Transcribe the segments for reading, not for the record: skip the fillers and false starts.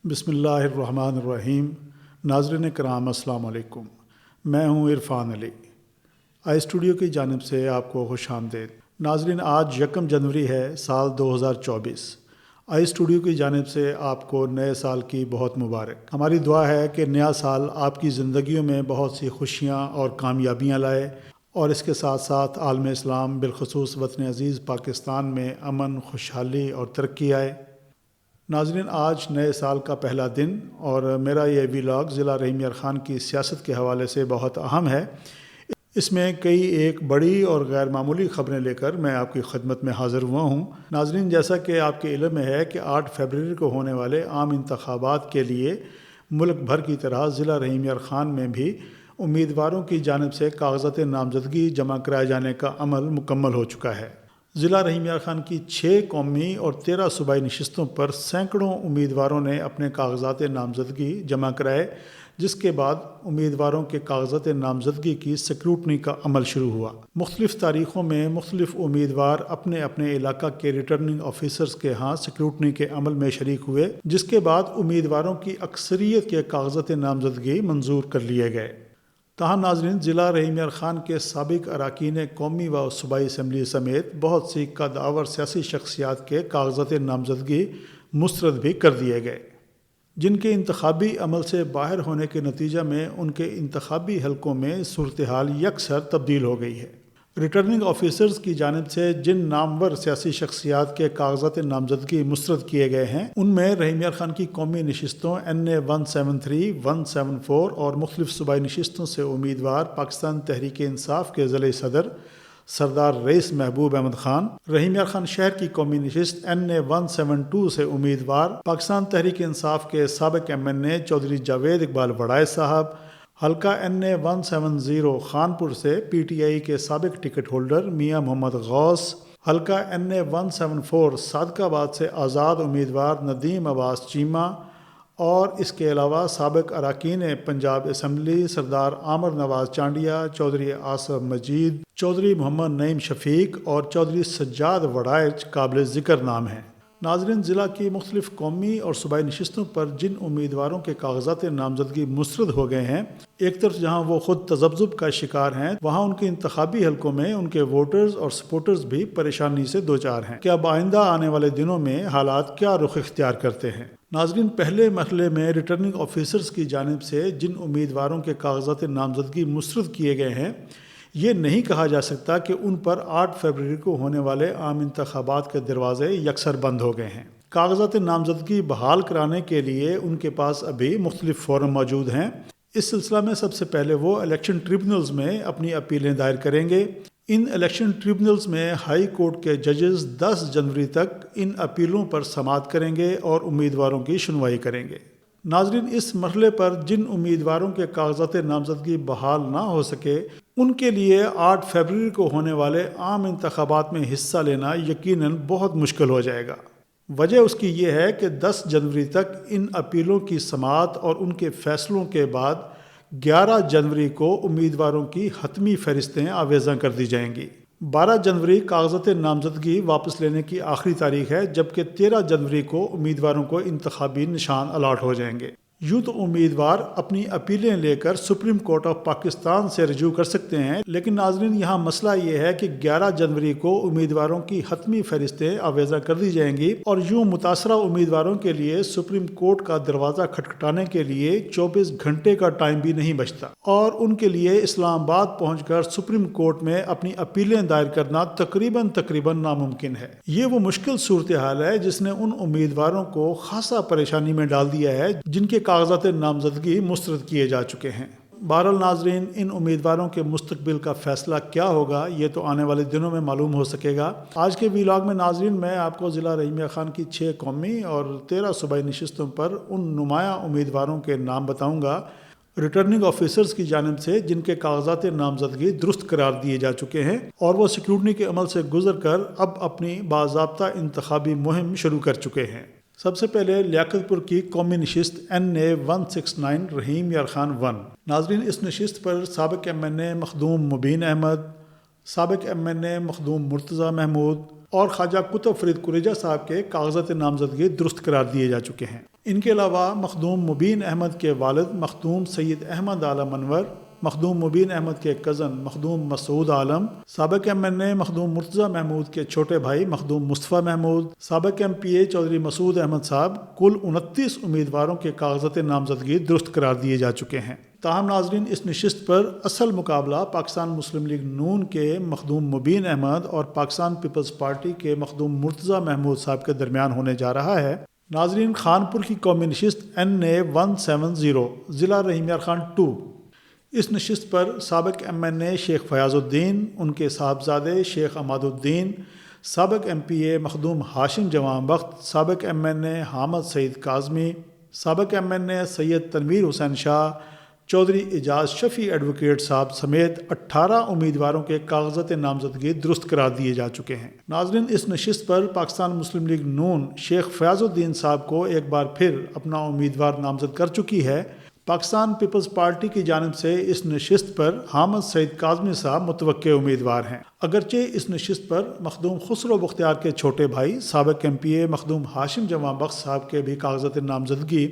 بسم اللہ الرحمن الرحیم۔ ناظرین کرام السلام علیکم، میں ہوں عرفان علی۔ آئی اسٹوڈیو کی جانب سے آپ کو خوش آمدید۔ ناظرین، آج 1 جنوری ہے سال 2024۔ آئی اسٹوڈیو کی جانب سے آپ کو نئے سال کی بہت مبارک۔ ہماری دعا ہے کہ نیا سال آپ کی زندگیوں میں بہت سی خوشیاں اور کامیابیاں لائے، اور اس کے ساتھ ساتھ عالم اسلام بالخصوص وطن عزیز پاکستان میں امن، خوشحالی اور ترقی آئے۔ ناظرین، آج نئے سال کا پہلا دن اور میرا یہ ویلاگ ضلع رحیم یار خان کی سیاست کے حوالے سے بہت اہم ہے۔ اس میں کئی ایک بڑی اور غیر معمولی خبریں لے کر میں آپ کی خدمت میں حاضر ہوا ہوں۔ ناظرین، جیسا کہ آپ کے علم میں ہے کہ 8 فروری کو ہونے والے عام انتخابات کے لیے ملک بھر کی طرح ضلع رحیم یار خان میں بھی امیدواروں کی جانب سے کاغذات نامزدگی جمع کرائے جانے کا عمل مکمل ہو چکا ہے۔ ضلع رحیم یار خان کی 6 قومی اور 13 صوبائی نشستوں پر سینکڑوں امیدواروں نے اپنے کاغذات نامزدگی جمع کرائے، جس کے بعد امیدواروں کے کاغذات نامزدگی کی سکروٹنی کا عمل شروع ہوا۔ مختلف تاریخوں میں مختلف امیدوار اپنے اپنے علاقہ کے ریٹرننگ آفیسرز کے ہاں سکروٹنی کے عمل میں شریک ہوئے، جس کے بعد امیدواروں کی اکثریت کے کاغذات نامزدگی منظور کر لیے گئے۔ تاہم ناظرین، ضلع رحیم یار خان کے سابق اراکین قومی و صوبائی اسمبلی سمیت بہت سی قدآور سیاسی شخصیات کے کاغذات نامزدگی مسترد بھی کر دیے گئے، جن کے انتخابی عمل سے باہر ہونے کے نتیجہ میں ان کے انتخابی حلقوں میں صورتحال یکسر تبدیل ہو گئی ہے۔ ریٹرننگ آفیسرز کی جانب سے جن نامور سیاسی شخصیات کے کاغذات نامزدگی مسترد کیے گئے ہیں، ان میں رحیم یار خان کی قومی نشستوں NA 173، 174 اور مختلف صوبائی نشستوں سے امیدوار پاکستان تحریک انصاف کے ضلعی صدر سردار رئیس محبوب احمد خان، رحیم یار خان شہر کی قومی نشست NA 172 سے امیدوار پاکستان تحریک انصاف کے سابق MNA چودھری جاوید اقبال وڑائے صاحب، حلقہ NA 170 خانپور سے PTI کے سابق ٹکٹ ہولڈر میاں محمد غوث، حلقہ NA 174 صادق آباد سے آزاد امیدوار ندیم عباس چیمہ، اور اس کے علاوہ سابق اراکین پنجاب اسمبلی سردار عامر نواز چانڈیا، چودھری آصف مجید، چودھری محمد نعیم شفیق اور چودھری سجاد وڑائے قابل ذکر نام ہیں۔ ناظرین، ضلع کی مختلف قومی اور صوبائی نشستوں پر جن امیدواروں کے کاغذات نامزدگی مسترد ہو گئے ہیں، ایک طرف جہاں وہ خود تذبذب کا شکار ہیں، وہاں ان کے انتخابی حلقوں میں ان کے ووٹرز اور سپورٹرز بھی پریشانی سے دوچار ہیں کہ اب آئندہ آنے والے دنوں میں حالات کیا رخ اختیار کرتے ہیں۔ ناظرین، پہلے مرحلے میں ریٹرننگ آفیسرز کی جانب سے جن امیدواروں کے کاغذات نامزدگی مسترد کیے گئے ہیں، یہ نہیں کہا جا سکتا کہ ان پر 8 فروری کو ہونے والے عام انتخابات کے دروازے یکسر بند ہو گئے ہیں۔ کاغذات نامزدگی بحال کرانے کے لیے ان کے پاس ابھی مختلف فورم موجود ہیں۔ اس سلسلہ میں سب سے پہلے وہ الیکشن ٹریبونلز میں اپنی اپیلیں دائر کریں گے۔ ان الیکشن ٹریبونلز میں ہائی کورٹ کے ججز 10 جنوری تک ان اپیلوں پر سماعت کریں گے اور امیدواروں کی سنوائی کریں گے۔ ناظرین، اس مرحلے پر جن امیدواروں کے کاغذات نامزدگی بحال نہ ہو سکے، ان کے لیے 8 فروری کو ہونے والے عام انتخابات میں حصہ لینا یقیناً بہت مشکل ہو جائے گا۔ وجہ اس کی یہ ہے کہ 10 جنوری تک ان اپیلوں کی سماعت اور ان کے فیصلوں کے بعد 11 جنوری کو امیدواروں کی حتمی فہرستیں آویزاں کر دی جائیں گی۔ 12 جنوری کاغذات نامزدگی واپس لینے کی آخری تاریخ ہے، جبکہ 13 جنوری کو امیدواروں کو انتخابی نشان الاٹ ہو جائیں گے۔ یوں تو امیدوار اپنی اپیلیں لے کر سپریم کورٹ آف پاکستان سے رجوع کر سکتے ہیں، لیکن ناظرین، یہاں مسئلہ یہ ہے کہ 11 جنوری کو امیدواروں کی حتمی فہرستیں آویزاں کر دی جائیں گی، اور یوں متاثرہ امیدواروں کے لیے سپریم کورٹ کا دروازہ کھٹکھٹانے کے لیے 24 گھنٹے کا ٹائم بھی نہیں بچتا، اور ان کے لیے اسلام آباد پہنچ کر سپریم کورٹ میں اپنی اپیلیں دائر کرنا تقریباً ناممکن ہے۔ یہ وہ مشکل صورتحال ہے جس نے ان امیدواروں کو خاصا پریشانی میں ڈال دیا ہے جن کے کاغذات نامزدگی مسترد کیے جا چکے ہیں۔ بہرحال ناظرین، ان امیدواروں کے مستقبل کا فیصلہ کیا ہوگا یہ تو آنے والے دنوں میں معلوم ہو سکے گا۔ آج کے ویلاگ میں ناظرین، میں آپ کو ضلع رحیم یار خان کی 6 قومی اور 13 صوبائی نشستوں پر ان نمایاں امیدواروں کے نام بتاؤں گا ریٹرننگ آفیسرز کی جانب سے جن کے کاغذات نامزدگی درست قرار دیے جا چکے ہیں، اور وہ سکروٹنی کے عمل سے گزر کر اب اپنی باضابطہ انتخابی مہم شروع کر چکے ہیں۔ سب سے پہلے لیاقت پور کی قومی نشست NA 169 رحیم یار خان 1۔ ناظرین، اس نشست پر سابق MNA مخدوم مبین احمد، سابق MNA مخدوم مرتضی محمود اور خواجہ قطب فرید قریجہ صاحب کے کاغذات نامزدگی درست قرار دیے جا چکے ہیں۔ ان کے علاوہ مخدوم مبین احمد کے والد مخدوم سید احمد عالم انور، مخدوم مبین احمد کے کزن مخدوم مسعود عالم، سابق ایم این اے مخدوم مرتضیٰ محمود کے چھوٹے بھائی مخدوم مصطفیٰ محمود، سابق ایم پی اے چودھری مسعود احمد صاحب، کل 29 امیدواروں کے کاغذات نامزدگی درست قرار دیے جا چکے ہیں۔ تاہم ناظرین، اس نشست پر اصل مقابلہ پاکستان مسلم لیگ نون کے مخدوم مبین احمد اور پاکستان پیپلز پارٹی کے مخدوم مرتضیٰ محمود صاحب کے درمیان ہونے جا رہا ہے۔ ناظرین، خانپور کی قومی نشست NA 170 ضلع رحیم یار خان 2، اس نشست پر سابق ایم این اے شیخ فیاض الدین، ان کے صاحبزادے شیخ عماد الدین، سابق ایم پی اے مخدوم ہاشم جوان بخت، سابق ایم این اے حامد سعید کاظمی، سابق ایم این اے سید تنویر حسین شاہ، چودھری اعجاز شفیع ایڈوکیٹ صاحب سمیت 18 امیدواروں کے کاغذات نامزدگی درست قرار دیے جا چکے ہیں۔ ناظرین، اس نشست پر پاکستان مسلم لیگ نون شیخ فیاض الدین صاحب کو ایک بار پھر اپنا امیدوار نامزد کر چکی ہے۔ پاکستان پیپلز پارٹی کی جانب سے اس نشست پر حامد سعید کاظمی صاحب متوقع امیدوار ہیں۔ اگرچہ اس نشست پر مخدوم خسرو بختیار کے چھوٹے بھائی سابق ایم پی اے مخدوم ہاشم جوان بخت صاحب کے بھی کاغذات نامزدگی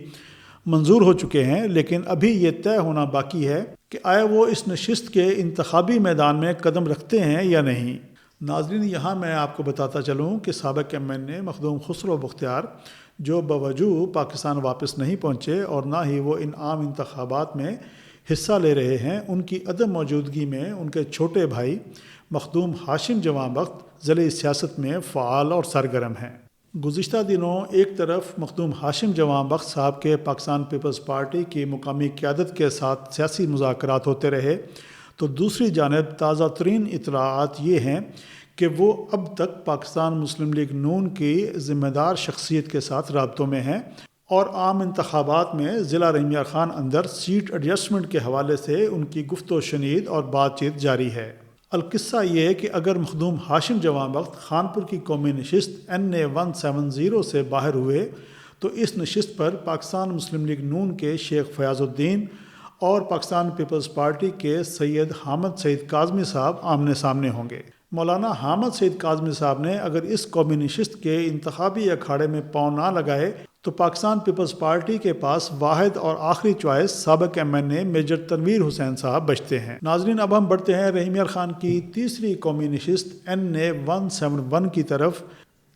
منظور ہو چکے ہیں، لیکن ابھی یہ طے ہونا باقی ہے کہ آیا وہ اس نشست کے انتخابی میدان میں قدم رکھتے ہیں یا نہیں۔ ناظرین، یہاں میں آپ کو بتاتا چلوں کہ سابق ایم این اے مخدوم خسرو بختیار، جو بوجوہ پاکستان واپس نہیں پہنچے اور نہ ہی وہ ان عام انتخابات میں حصہ لے رہے ہیں، ان کی عدم موجودگی میں ان کے چھوٹے بھائی مخدوم ہاشم جوان بخت ضلعی سیاست میں فعال اور سرگرم ہیں۔ گزشتہ دنوں ایک طرف مخدوم ہاشم جوان بخت صاحب کے پاکستان پیپلز پارٹی کی مقامی قیادت کے ساتھ سیاسی مذاکرات ہوتے رہے، تو دوسری جانب تازہ ترین اطلاعات یہ ہیں کہ وہ اب تک پاکستان مسلم لیگ نون کی ذمہ دار شخصیت کے ساتھ رابطوں میں ہیں اور عام انتخابات میں ضلع رحیم یار خان اندر سیٹ ایڈجسٹمنٹ کے حوالے سے ان کی گفت و شنید اور بات چیت جاری ہے۔ القصہ یہ ہے کہ اگر مخدوم ہاشم جوان بخت خانپور کی قومی نشست NA 170 سے باہر ہوئے تو اس نشست پر پاکستان مسلم لیگ نون کے شیخ فیاض الدین اور پاکستان پیپلز پارٹی کے سید حامد سعید کاظمی صاحب آمنے سامنے ہوں گے۔ مولانا حامد سعید کاظمی صاحب نے اگر اس قومی نشست کے انتخابی اکھاڑے میں پاؤں نہ لگائے تو پاکستان پیپلز پارٹی کے پاس واحد اور آخری چوائس سابق ایم این اے میجر تنویر حسین صاحب بچتے ہیں۔ ناظرین، اب ہم بڑھتے ہیں رحیم یار خان کی تیسری قومی نشست NA 171 کی طرف،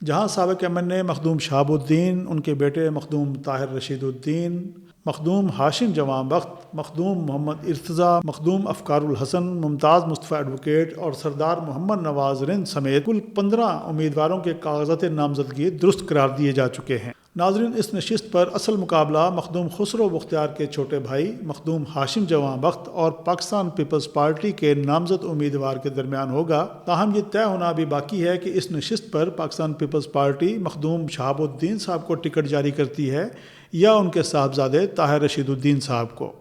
جہاں سابق ایم این اے مخدوم شہاب الدین، ان کے بیٹے مخدوم طاہر رشید الدین، مخدوم ہاشم جوان بخت، مخدوم محمد ارتضیٰ، مخدوم افکار الحسن، ممتاز مصطفیٰ ایڈوکیٹ اور سردار محمد نواز رند سمیت کل 15 امیدواروں کے کاغذات نامزدگی درست قرار دیے جا چکے ہیں۔ ناظرین، اس نشست پر اصل مقابلہ مخدوم خسرو بختیار کے چھوٹے بھائی مخدوم ہاشم جوان بخت اور پاکستان پیپلز پارٹی کے نامزد امیدوار کے درمیان ہوگا۔ تاہم یہ طے ہونا بھی باقی ہے کہ اس نشست پر پاکستان پیپلز پارٹی مخدوم شہاب الدین صاحب کو ٹکٹ جاری کرتی ہے یا ان کے صاحبزادے طاہر رشید الدین صاحب کو۔